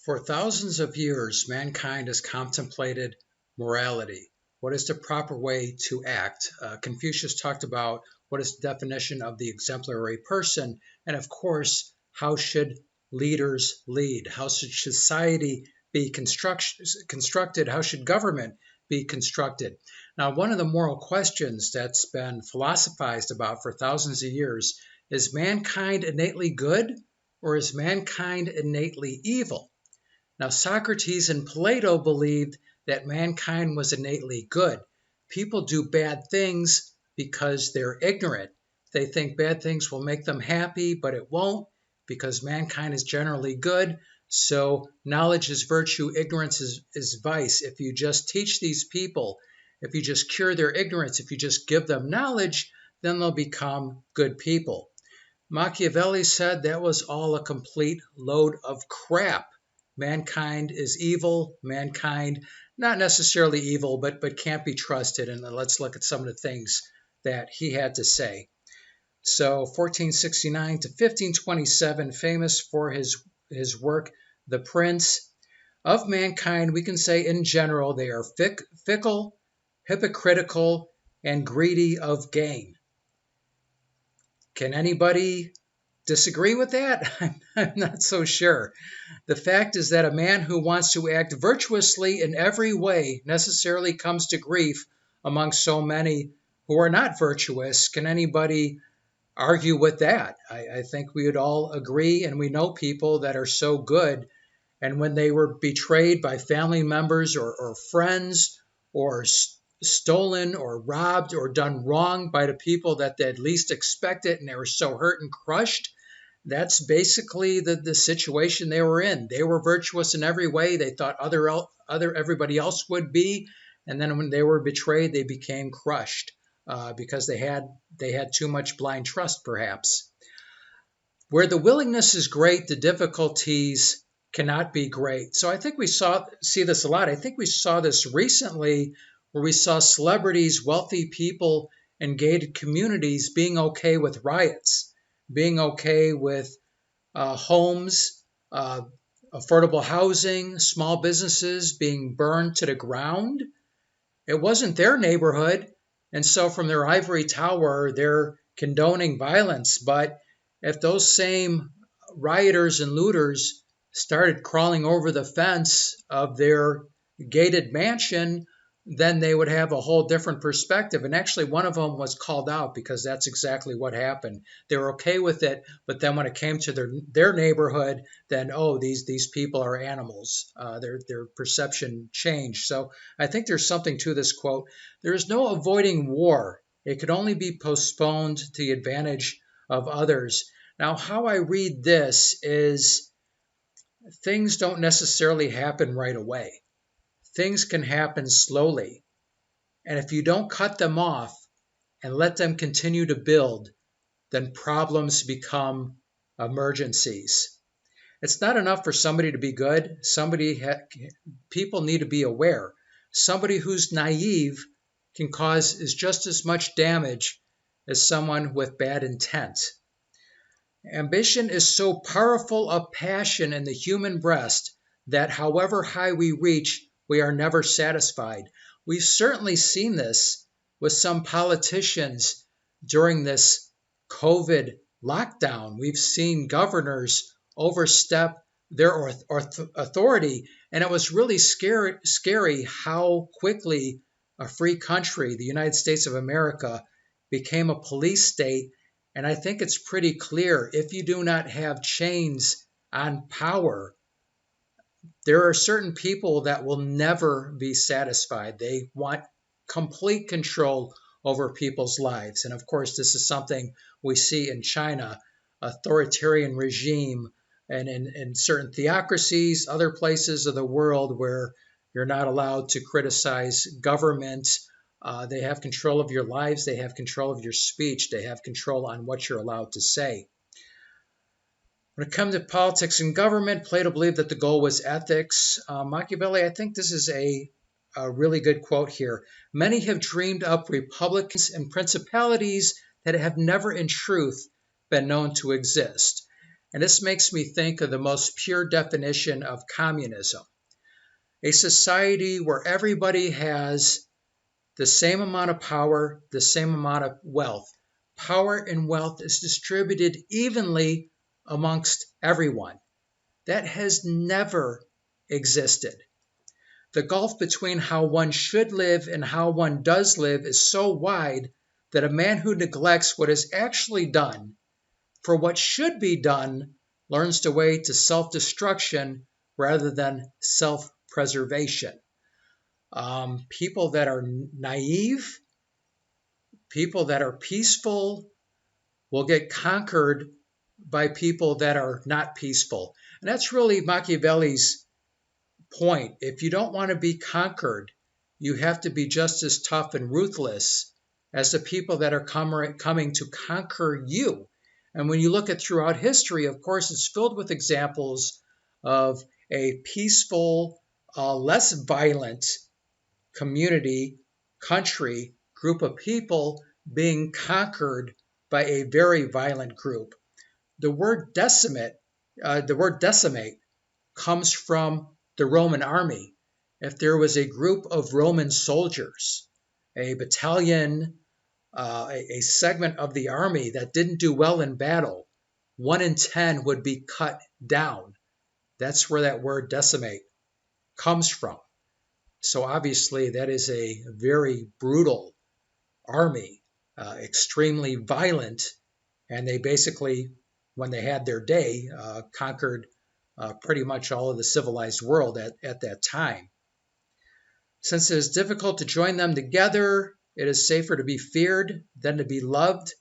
For thousands of years, mankind has contemplated morality. What is the proper way to act? Confucius talked about what is the definition of the exemplary person, and of course, how should leaders lead? How should society be constructed? How should government be constructed? Now, one of the moral questions that's been philosophized about for thousands of years is mankind innately good or is mankind innately evil? Now, Socrates and Plato believed that mankind was innately good. People do bad things because they're ignorant. They think bad things will make them happy, but it won't because mankind is generally good. So knowledge is virtue, ignorance is vice. If you just teach these people, if you just cure their ignorance, if you just give them knowledge, then they'll become good people. Machiavelli said that was all a complete load of crap. Mankind is evil. Mankind, not necessarily evil, but can't be trusted. And let's look at some of the things that he had to say. So 1469 to 1527, famous for his work, The Prince. Of mankind, we can say in general, they are fickle, hypocritical, and greedy of gain. Can anybody disagree with that? I'm not so sure. The fact is that a man who wants to act virtuously in every way necessarily comes to grief among so many who are not virtuous. Can anybody argue with that? I think we would all agree, and we know people that are so good, and when they were betrayed by family members or friends or stolen or robbed or done wrong by the people that they'd least expect it, and they were so hurt and crushed, that's basically the situation they were in. They were virtuous in every way. They thought everybody else would be, and then when they were betrayed, they became crushed because they had too much blind trust, perhaps. Where the willingness is great, the difficulties cannot be great. So I think we see this a lot. I think we saw this recently where we saw celebrities, wealthy people in gated communities being okay with riots, being okay with homes, affordable housing, small businesses being burned to the ground. It wasn't their neighborhood, and so from their ivory tower, they're condoning violence. But if those same rioters and looters started crawling over the fence of their gated mansion, then they would have a whole different perspective. And actually, one of them was called out because that's exactly what happened. They were okay with it, but then when it came to their neighborhood, then, oh, these people are animals. Their perception changed. So I think there's something to this quote. There is no avoiding war. It could only be postponed to the advantage of others. Now, how I read this is things don't necessarily happen right away. Things can happen slowly. And if you don't cut them off and let them continue to build, then problems become emergencies. It's not enough for somebody to be good. People need to be aware. Somebody who's naive is just as much damage as someone with bad intent. Ambition is so powerful a passion in the human breast that however high we reach, we are never satisfied. We've certainly seen this with some politicians during this COVID lockdown. We've seen governors overstep their authority, and it was really scary how quickly a free country, the United States of America, became a police state. And I think it's pretty clear if you do not have chains on power, there are certain people that will never be satisfied. They want complete control over people's lives. And of course, this is something we see in China, authoritarian regime, and in certain theocracies, other places of the world where you're not allowed to criticize government. They have control of your lives. They have control of your speech. They have control on what you're allowed to say. When it comes to politics and government, Plato believed that the goal was ethics. Machiavelli, I think this is a really good quote here. Many have dreamed up republics and principalities that have never in truth been known to exist. And this makes me think of the most pure definition of communism, a society where everybody has the same amount of power, the same amount of wealth. Power and wealth is distributed evenly amongst everyone. That has never existed. The gulf between how one should live and how one does live is so wide that a man who neglects what is actually done for what should be done learns the way to self-destruction rather than self-preservation. People that are naive, people that are peaceful will get conquered by people that are not peaceful. And that's really Machiavelli's point. If you don't want to be conquered, you have to be just as tough and ruthless as the people that are coming to conquer you. And when you look at throughout history, of course, it's filled with examples of a peaceful, less violent community, country, group of people being conquered by a very violent group. The word decimate comes from the Roman army. If there was a group of Roman soldiers, a battalion, a segment of the army that didn't do well in battle, 1 in 10 would be cut down. That's where that word decimate comes from. So obviously that is a very brutal army, extremely violent, and they basically, when they had their day, conquered pretty much all of the civilized world at that time. Since it is difficult to join them together, it is safer to be feared than to be loved.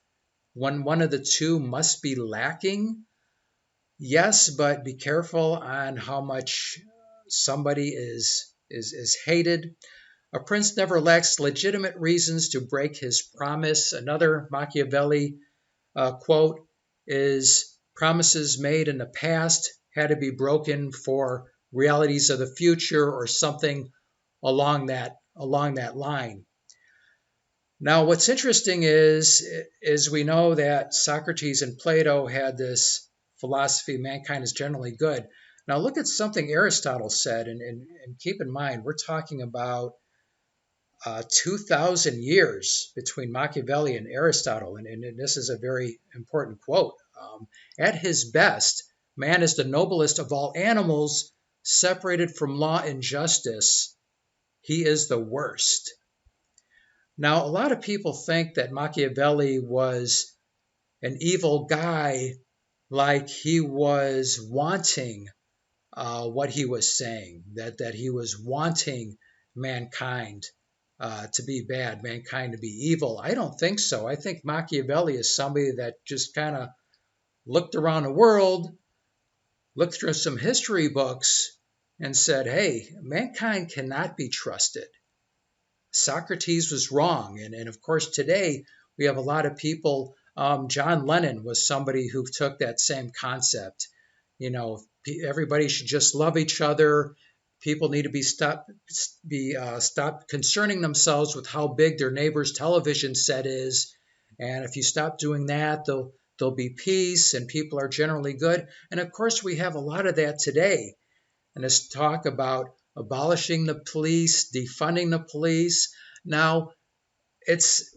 When one of the two must be lacking, yes, but be careful on how much somebody is hated. A prince never lacks legitimate reasons to break his promise. Another Machiavelli quote is, promises made in the past had to be broken for realities of the future, or something along that line. Now, what's interesting is we know that Socrates and Plato had this philosophy, mankind is generally good. Now, look at something Aristotle said, and keep in mind, we're talking about 2,000 years between Machiavelli and Aristotle, and this is a very important quote. At his best, man is the noblest of all animals, separated from law and justice. He is the worst. Now, a lot of people think that Machiavelli was an evil guy, like he was wanting what he was saying, that he was wanting mankind to be bad, mankind to be evil. I don't think so. I think Machiavelli is somebody that just kind of looked around the world, looked through some history books, and said, hey, mankind cannot be trusted. Socrates was wrong. And of course, today we have a lot of people. John Lennon was somebody who took that same concept. You know, everybody should just love each other. People need to stop concerning themselves with how big their neighbor's television set is. And if you stop doing that, there'll be peace and people are generally good. And of course, we have a lot of that today. And this talk about abolishing the police, defunding the police. Now,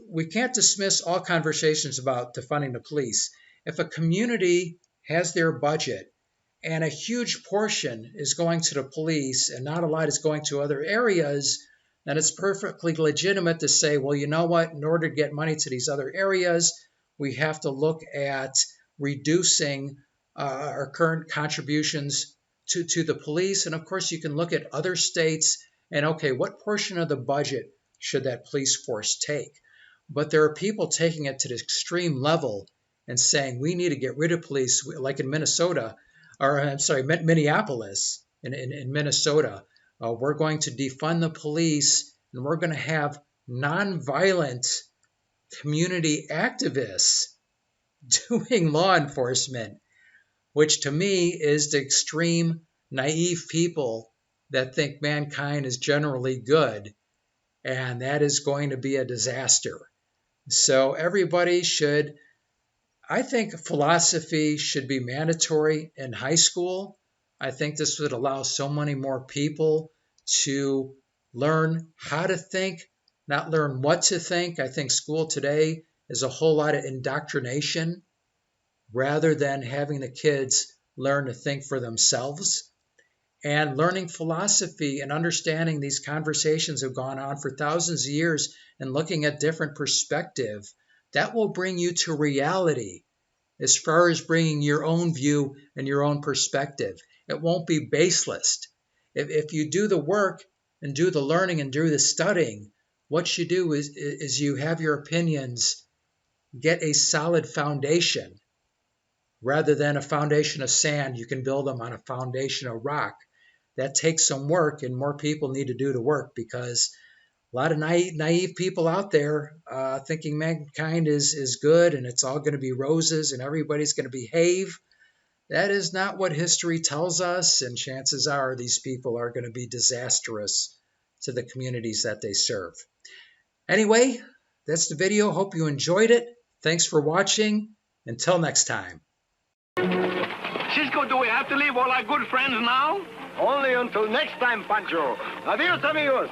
we can't dismiss all conversations about defunding the police. If a community has their budget and a huge portion is going to the police and not a lot is going to other areas, then it's perfectly legitimate to say, well, you know what, in order to get money to these other areas, we have to look at reducing our current contributions to the police. And of course, you can look at other states and, okay, what portion of the budget should that police force take? But there are people taking it to the extreme level and saying we need to get rid of police, like in Minnesota, or I'm sorry, Minneapolis, in Minnesota. We're going to defund the police, and we're going to have nonviolent community activists doing law enforcement, which to me is the extreme naive people that think mankind is generally good, and that is going to be a disaster. So everybody should, I think philosophy should be mandatory in high school. I think this would allow so many more people to learn how to think, not learn what to think. I think school today is a whole lot of indoctrination rather than having the kids learn to think for themselves. And learning philosophy and understanding these conversations have gone on for thousands of years and looking at different perspective, that will bring you to reality as far as bringing your own view and your own perspective. It won't be baseless. If you do the work and do the learning and do the studying, what you do is you have your opinions get a solid foundation rather than a foundation of sand. You can build them on a foundation of rock. That takes some work, and more people need to do the work, because a lot of naive people out there thinking mankind is good and it's all going to be roses and everybody's going to behave. That is not what history tells us, and chances are these people are going to be disastrous to the communities that they serve. Anyway, that's the video. Hope you enjoyed it. Thanks for watching. Until next time. Cisco, do we have to leave all our good friends now? Only until next time, Pancho. Adios, amigos.